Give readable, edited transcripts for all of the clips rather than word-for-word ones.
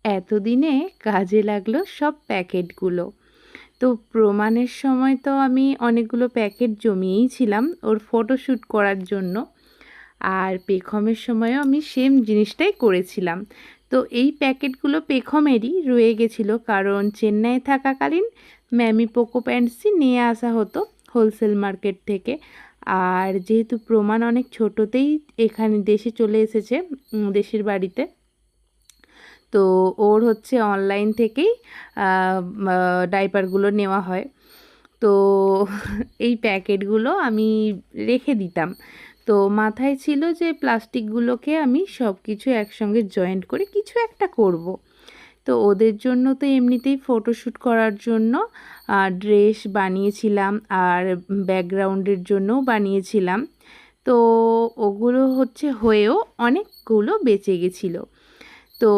এতদিনে কাজে লাগলো সব প্যাকেটগুলো। তো প্রমাণের সময় তো আমি অনেকগুলো প্যাকেট জমিয়েই ছিলাম ওর ফটোশ্যুট করার জন্য। আর পেখমের সময়ও আমি সেম জিনিসটাই করেছিলাম। তো এই প্যাকেটগুলো পেখমেরই রয়ে গেছিলো, কারণ চেন্নাইয়ে থাকাকালীন ম্যামি পোকো প্যান্টসই নিয়ে আসা হতো হোলসেল মার্কেট থেকে। আর যেহেতু প্রমাণ অনেক ছোটোতেই এখানে দেশে চলে এসেছে, দেশের বাড়িতে, তো ওর হচ্ছে অনলাইন থেকেই ডাইপারগুলো নেওয়া হয়। তো এই প্যাকেটগুলো আমি রেখে দিতাম। তো মাথায় ছিল যে প্লাস্টিকগুলোকে আমি সব কিছু একসঙ্গে জয়েন্ট করে কিছু একটা করব। তো ওদের জন্য তো এমনিতেই ফটোশ্যুট করার জন্য ড্রেস বানিয়েছিলাম, আর ব্যাকগ্রাউন্ডের জন্যও বানিয়েছিলাম। তো ওগুলো হচ্ছে হয়েও অনেকগুলো বেঁচে গেছিলো। তো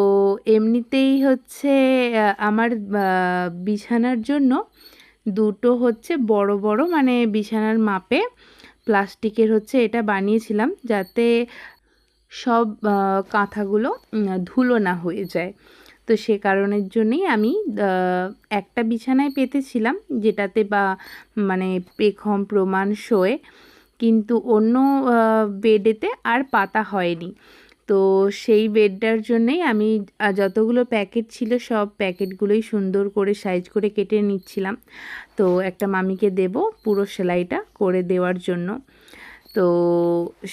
এমনিতেই হচ্ছে আমার বিছানার জন্য দুটো হচ্ছে বড় বড়, মানে বিছানার মাপে প্লাস্টিকের হচ্ছে এটা বানিয়েছিলাম, যাতে সব কাঁথাগুলো ধুলো না হয়ে যায়। তো সে কারণের জন্যই আমি একটা বিছানায় পেতেছিলাম, যেটাতে মানে পেখম প্রমাণ শোয়ে, কিন্তু অন্য বেডেতে আর পাতা হয়নি। তো সেই বেডটার জন্যেই আমি যতগুলো প্যাকেট ছিল সব প্যাকেটগুলোই সুন্দর করে সাইজ করে কেটে নিচ্ছিলাম। তো একটা মামিকে দেব পুরো সেলাইটা করে দেওয়ার জন্য। তো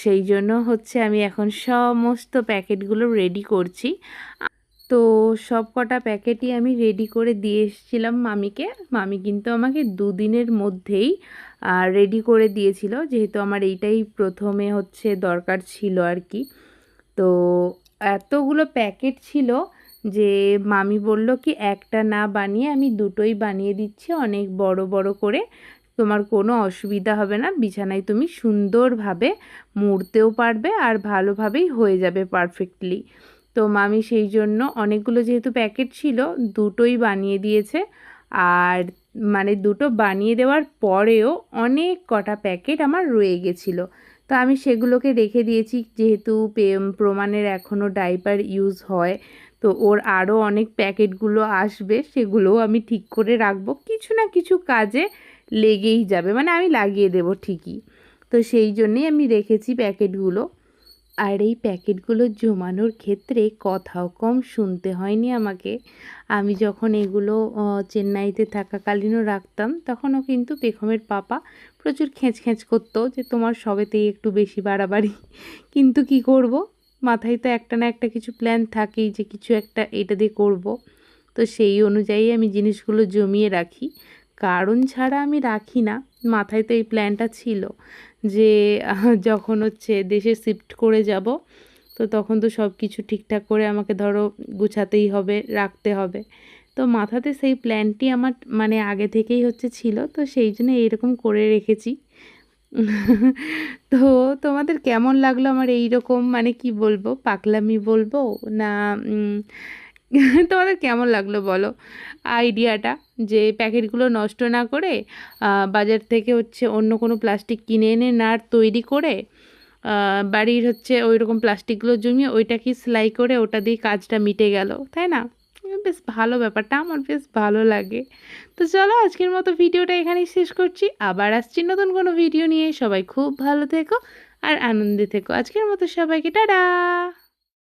সেই জন্য হচ্ছে আমি এখন সমস্ত প্যাকেটগুলো রেডি করছি। তো সব কটা প্যাকেটই আমি রেডি করে দিয়ে এসেছিলাম মামিকে। মামি কিন্তু আমাকে 2 দিনের মধ্যেই রেডি করে দিয়েছিল, যেহেতু আমার এইটাই প্রথমে হচ্ছে দরকার ছিল আর কি। তো এতগুলো প্যাকেট ছিল যে মামি বলল কি একটা না বানিয়ে আমি দুটোই বানিয়ে দিচ্ছি অনেক বড় বড় করে, তোমার কোনো অসুবিধা হবে না, বিছানায় তুমি সুন্দরভাবে মুড়তেও পারবে আর ভালোভাবেই হয়ে যাবে পারফেক্টলি। তো মামি সেই জন্য অনেকগুলো যেহেতু প্যাকেট ছিল দুটোই বানিয়ে দিয়েছে। আর মানে দুটো বানিয়ে দেওয়ার পরেও অনেক কটা প্যাকেট আমার রয়ে গেছিলো। তো আমি সেগুলোকে রেখে দিয়েছি, যেহেতু প্রমাণের এখনও ডাইপার ইউজ হয়। তো ওর আরও অনেক প্যাকেটগুলো আসবে, সেগুলোও আমি ঠিক করে রাখবো, কিছু না কিছু কাজে লেগেই যাবে, মানে আমি লাগিয়ে দেবো ঠিকই। তো সেই জন্যেই আমি রেখেছি প্যাকেটগুলো। আর এই প্যাকেটগুলো জমানোর ক্ষেত্রে কথাও কম শুনতে হয়নি আমাকে। আমি যখন এগুলো চেন্নাইতে থাকাকালীনও রাখতাম, তখনও কিন্তু পেখমের পাপা প্রচুর খ্যাঁচ করতো যে তোমার সবেতেই একটু বেশি বাড়াবাড়ি। কিন্তু কি করব, মাথায় তো একটা না একটা কিছু প্ল্যান থাকেই যে কিছু একটা এটা দিয়ে করব। তো সেই অনুযায়ী আমি জিনিসগুলো জমিয়ে রাখি, কারণ ছাড়া আমি রাখি না। মাথায় তো এই প্ল্যানটা ছিল যে যখন হচ্ছে দেশে শিফট করে যাব, তো তখন তো সব কিছু ঠিকঠাক করে আমাকে ধরো গুছাতেই হবে, রাখতে হবে। তো মাথাতে সেই প্ল্যানটি আমার মানে আগে থেকেই হচ্ছে ছিল, তো সেই জন্য এইরকম করে রেখেছি। তো তোমাদের কেমন লাগলো আমার এই রকম, মানে কি বলবো, পাগলামি বলবো না তোমাদের কেমন লাগলো বলো আইডিয়াটা, যে প্যাকেটগুলো নষ্ট না করে বাজার থেকে হচ্ছে অন্য কোনো প্লাস্টিক কিনে এনে না তৈরি করে বাড়ির হচ্ছে ওই রকম প্লাস্টিকগুলো জমিয়ে ওইটাকে সেলাই করে ওটা দিয়ে কাজটা মিটে গেল, তাই না? বেশ ভালো, ব্যাপারটা আমার বেশ ভালো লাগে। তো চলো আজকের মতো ভিডিওটা এখানেই শেষ করছি, আবার আসছি নতুন কোনো ভিডিও নিয়ে। সবাই খুব ভালো থেকো আর আনন্দে থেকো। আজকের মতো সবাইকে টাটা।